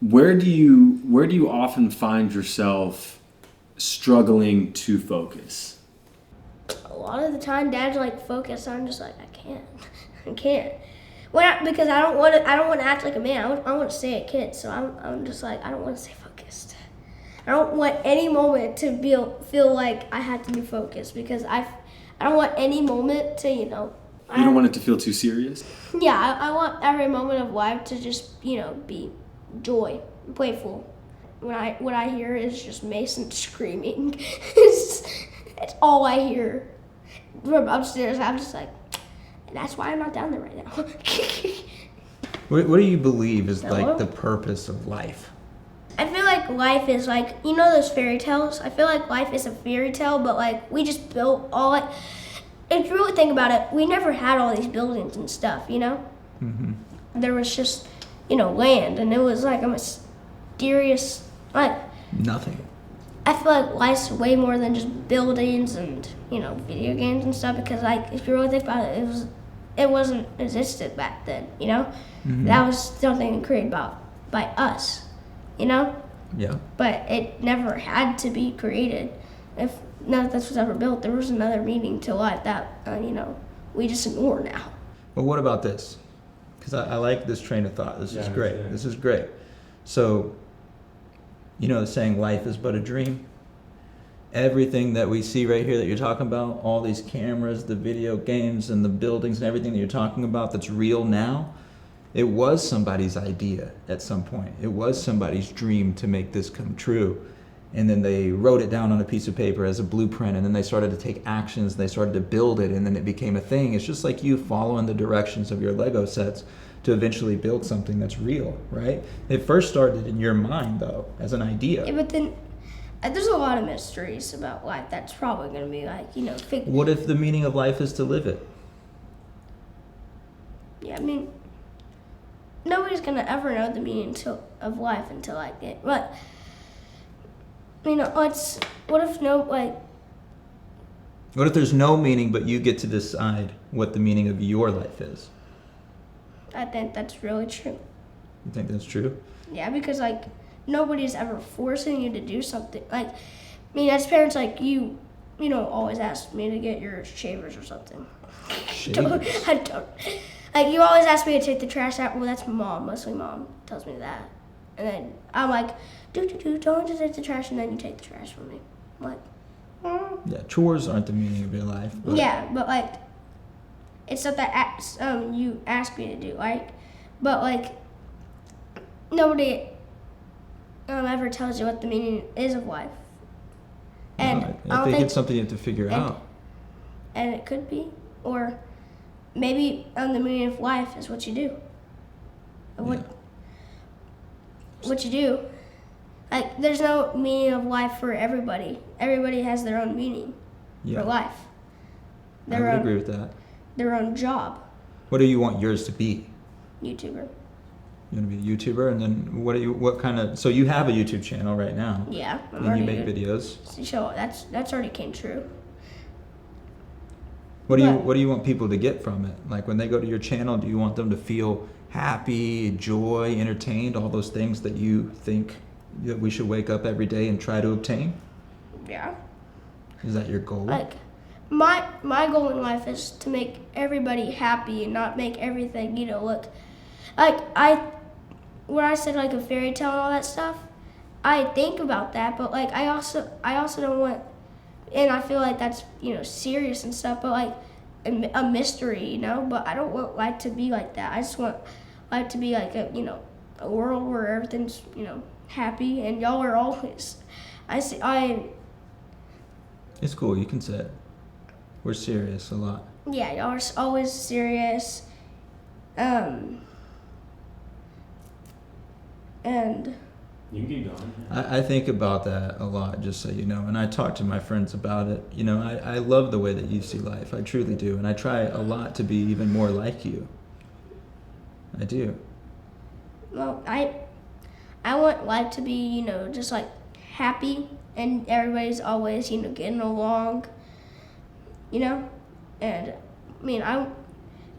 where do you often find yourself struggling to focus? A lot of the time, Dad's like, focus. I'm just like, I can't. I can't. Because I don't want to act like a man. I want to stay a kid. So I'm just like, I don't want to stay focused. I don't want any moment to feel like I have to be focused, because I don't want any moment to, You don't want it to feel too serious? Yeah, I want every moment of life to just, be joy, playful. What I hear is just Mason screaming. It's all I hear from upstairs. I'm just like, that's why I'm not down there right now. What do you believe is Hello? like the purpose of life? I feel like life is like, those fairy tales? I feel like life is a fairy tale, but like we just built all like, if you really think about it, we never had all these buildings and stuff, Mm-hmm. There was just, land, and it was like a mysterious, like, Nothing. I feel like life's way more than just buildings and, video games and stuff, because like, if you really think about it, it wasn't existed back then, Mm-hmm. That was something created by us, Yeah. But it never had to be created. If none of this was ever built, there was another meaning to life that, we just ignore now. Well, what about this? Because I like this train of thought. This is great. Yeah. This is great. So, the saying, life is but a dream. Everything that we see right here that you're talking about, all these cameras, the video games, and the buildings and everything that you're talking about that's real now, it was somebody's idea at some point. It was somebody's dream to make this come true. And then they wrote it down on a piece of paper as a blueprint, and then they started to take actions, they started to build it, and then it became a thing. It's just like you following the directions of your Lego sets to eventually build something that's real, right? It first started in your mind, though, as an idea. Yeah, but then there's a lot of mysteries about life that's probably going to be like, What if the meaning of life is to live it? Yeah, nobody's going to ever know the meaning of life until like it. But, what if What if there's no meaning, but you get to decide what the meaning of your life is? I think that's really true. You think that's true? Yeah, because like nobody's ever forcing you to do something. Like, as parents, like you always ask me to get your shavers or something. Shavers? I don't. Like, you always ask me to take the trash out. Well, that's mom. Mostly mom tells me that. And then I'm like, don't just take the trash, and then you take the trash from me. I'm like, Yeah, chores aren't the meaning of your life. But yeah, but like, it's stuff that you ask me to do, but like, nobody ever tells you what the meaning is of life. And I think it's something you have to figure out. And it could be, or maybe the meaning of life is what you do. What you do. Like, there's no meaning of life for everybody. Everybody has their own meaning for life. I would agree with that. Their own job. What do you want yours to be? YouTuber. You want to be a YouTuber, and then what kind of? So you have a YouTube channel right now. Yeah, And you make videos. So that's already came true. What do you want people to get from it? Like, when they go to your channel, do you want them to feel happy, joy, entertained, all those things that you think that we should wake up every day and try to obtain? Yeah. Is that your goal? Like, my goal in life is to make everybody happy and not make everything, look like when I said like a fairy tale and all that stuff, I think about that, but like I also don't want, and I feel like that's serious and stuff, but like a mystery, but I don't want life to be like that. I just want life to be like a world where everything's happy, and y'all are always. It's cool. You can say it. We're serious a lot. Yeah, y'all are always serious. And You can keep going. I think about that a lot, just so you know, and I talk to my friends about it. I love the way that you see life. I truly do, and I try a lot to be even more like you. I do. Well, I want life to be, just like happy, and everybody's always, getting along, and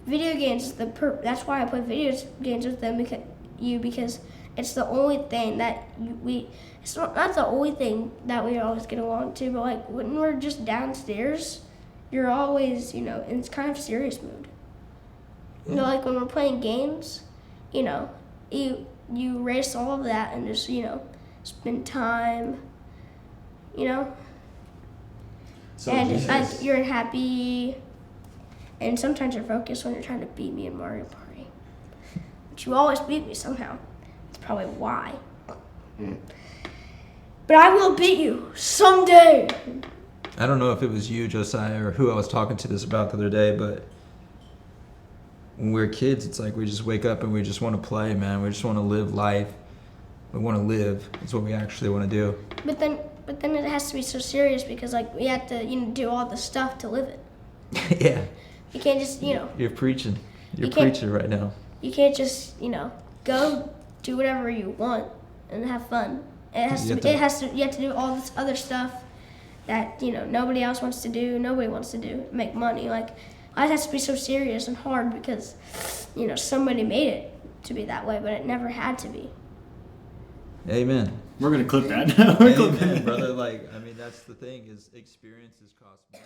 video games, that's why I play video games with them, because it's the only thing that it's not the only thing that we always get along to, but like when we're just downstairs, you're always, in kind of serious mood. Like when we're playing games, you erase all of that and just, spend time, So and like you're happy, and sometimes you're focused when you're trying to beat me in Mario Party. But you always beat me somehow. That's probably why. But I will beat you someday. I don't know if it was you, Josiah, or who I was talking to this about the other day, but when we're kids, it's like we just wake up and we just want to play, man. We just want to live life. We want to live. It's what we actually want to do. But then it has to be so serious because like we have to do all the stuff to live it. Yeah. You can't just You're preaching. You're You can't- preaching right now. you can't just go do whatever you want and have fun. You have to do all this other stuff that nobody else wants to do. Nobody wants to do. Make money. Like life has to be so serious and hard because somebody made it to be that way, but it never had to be. Amen. we're gonna clip that. We're clipping Amen, that. brother. Like, I mean, that's the thing is experiences cost money.